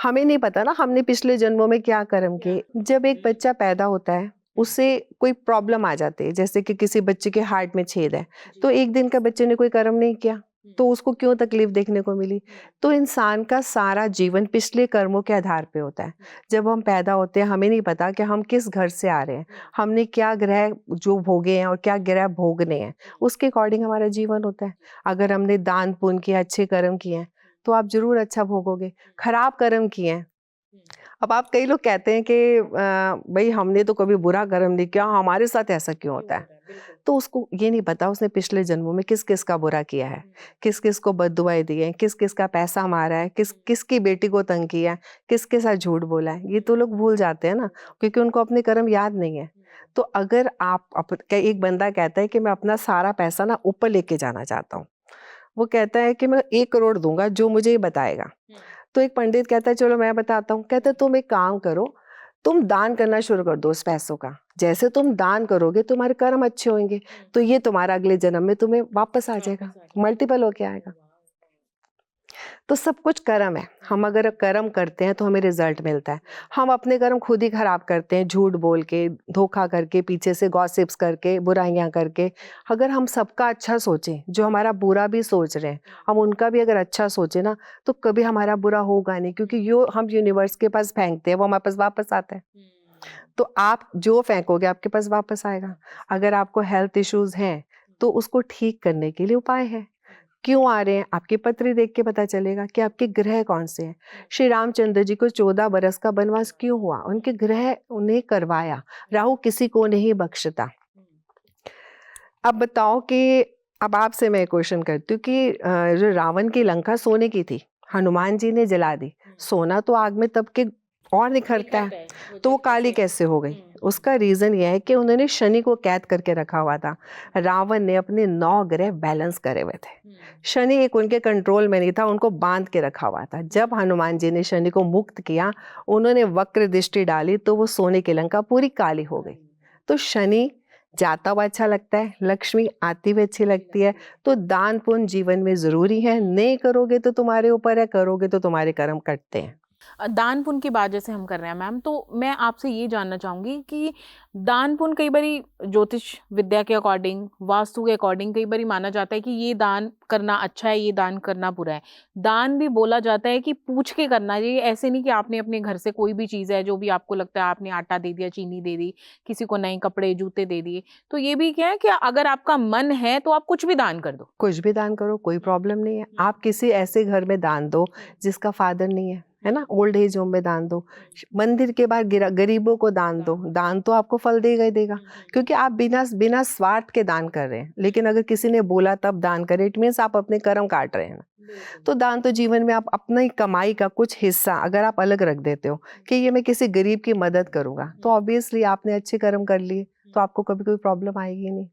हमें नहीं पता ना हमने पिछले जन्मों में क्या कर्म किए। जब एक बच्चा पैदा होता है उससे कोई प्रॉब्लम आ जाती है, जैसे कि किसी बच्चे के हार्ट में छेद है, तो एक दिन का बच्चे ने कोई कर्म नहीं किया तो उसको क्यों तकलीफ देखने को मिली। तो इंसान का सारा जीवन पिछले कर्मों के आधार पे होता है। जब हम पैदा होते हैं हमें नहीं पता कि हम किस घर से आ रहे हैं, हमने क्या ग्रह जो भोगे हैं और क्या ग्रह भोगने हैं, उसके अकॉर्डिंग हमारा जीवन होता है। अगर हमने दान पुण्य किया, अच्छे कर्म किए हैं तो आप जरूर अच्छा भोगोगे। खराब कर्म किए हैं, अब आप कई लोग कहते हैं कि भाई हमने तो कभी बुरा कर्म नहीं किया, हमारे साथ ऐसा क्यों होता है। तो उसको ये नहीं पता उसने पिछले जन्मों में किस किस का बुरा किया है, किस किस को बद्दुआएं दी हैं, किस किस का पैसा मारा है, किस किसकी बेटी को तंग किया है, किसके साथ झूठ बोला है। ये तो लोग भूल जाते हैं ना, क्योंकि उनको अपने कर्म याद नहीं है। तो अगर आप एक बंदा कहता है कि मैं अपना सारा पैसा ना ऊपर लेके जाना चाहता हूँ, वो कहता है कि मैं 1 करोड़ दूंगा जो मुझे ये बताएगा। तो एक पंडित कहता है चलो मैं बताता हूँ, कहता है तुम एक काम करो, तुम दान करना शुरू कर दो उस पैसों का। जैसे तुम दान करोगे तुम्हारे कर्म अच्छे होंगे, तो ये तुम्हारा अगले जन्म में तुम्हें वापस आ जाएगा, मल्टीपल होके आएगा। तो सब कुछ कर्म है। हम अगर कर्म करते हैं तो हमें रिजल्ट मिलता है। हम अपने कर्म खुद ही खराब करते हैं, झूठ बोल के, धोखा करके, पीछे से गॉसिप्स करके, बुराइयां करके। अगर हम सबका अच्छा सोचें, जो हमारा बुरा भी सोच रहे हैं, हम उनका भी अगर अच्छा सोचें ना, तो कभी हमारा बुरा होगा नहीं, क्योंकि यो हम यूनिवर्स के पास फेंकते हैं वो हमारे पास वापस आता है। तो आप जो फेंकोगे आपके पास वापस आएगा। अगर आपको हेल्थ इश्यूज हैं तो उसको ठीक करने के लिए उपाय है। क्यों आ रहे हैं, आपकी पत्री देख के पता चलेगा कि आपके ग्रह कौन से हैं। श्री रामचंद्र जी को 14 बरस का वनवास क्यों हुआ, उनके ग्रह उन्हें करवाया। राहु किसी को नहीं बख्शता। अब बताओ कि अब आपसे मैं क्वेश्चन करती हूँ कि जो रावण की लंका सोने की थी, हनुमान जी ने जला दी। सोना तो आग में तब के और निखरता है, तो वो काली कैसे हो गई। उसका रीजन ये है कि उन्होंने शनि को कैद करके रखा हुआ था। रावण ने अपने 9 ग्रह बैलेंस करे हुए थे, शनि एक उनके कंट्रोल में नहीं था, उनको बांध के रखा हुआ था। जब हनुमान जी ने शनि को मुक्त किया, उन्होंने वक्र दृष्टि डाली तो वो सोने की लंका पूरी काली हो गई। तो शनि जाता हुआ अच्छा लगता है, लक्ष्मी आती हुई अच्छी लगती है। तो दान पुण्य जीवन में जरूरी है, नहीं करोगे तो तुम्हारे ऊपर है, करोगे तो तुम्हारे कर्म कटते हैं। दान पुण्य की बात जैसे हम कर रहे हैं मैम, तो मैं आपसे ये जानना चाहूंगी कि दान पुण्य कई बारी ज्योतिष विद्या के अकॉर्डिंग, वास्तु के अकॉर्डिंग कई बारी माना जाता है कि ये दान करना अच्छा है, ये दान करना बुरा है। दान भी बोला जाता है कि पूछ के करना चाहिए, ऐसे नहीं कि आपने अपने घर से कोई भी चीज़ है जो भी आपको लगता है, आपने आटा दे दिया, चीनी दे दी, किसी को नए कपड़े जूते दे दिए। तो ये भी क्या है कि अगर आपका मन है तो आप कुछ भी दान कर दो। कुछ भी दान करो, कोई प्रॉब्लम नहीं है। आप किसी ऐसे घर में दान दो जिसका फादर नहीं है ना, ओल्ड एज होम में दान दो, मंदिर के बाहर गरीबों को दान दो। दान तो आपको फल देगा ही देगा, क्योंकि आप बिना बिना स्वार्थ के दान कर रहे हैं। लेकिन अगर किसी ने बोला तब दान करें, इट मीन्स आप अपने कर्म काट रहे हैं ना। तो दान तो जीवन में आप अपनी कमाई का कुछ हिस्सा अगर आप अलग रख देते हो कि ये मैं किसी गरीब की मदद करूंगा, तो ऑब्वियसली आपने अच्छे कर्म कर लिए, तो आपको कभी कोई प्रॉब्लम आएगी नहीं।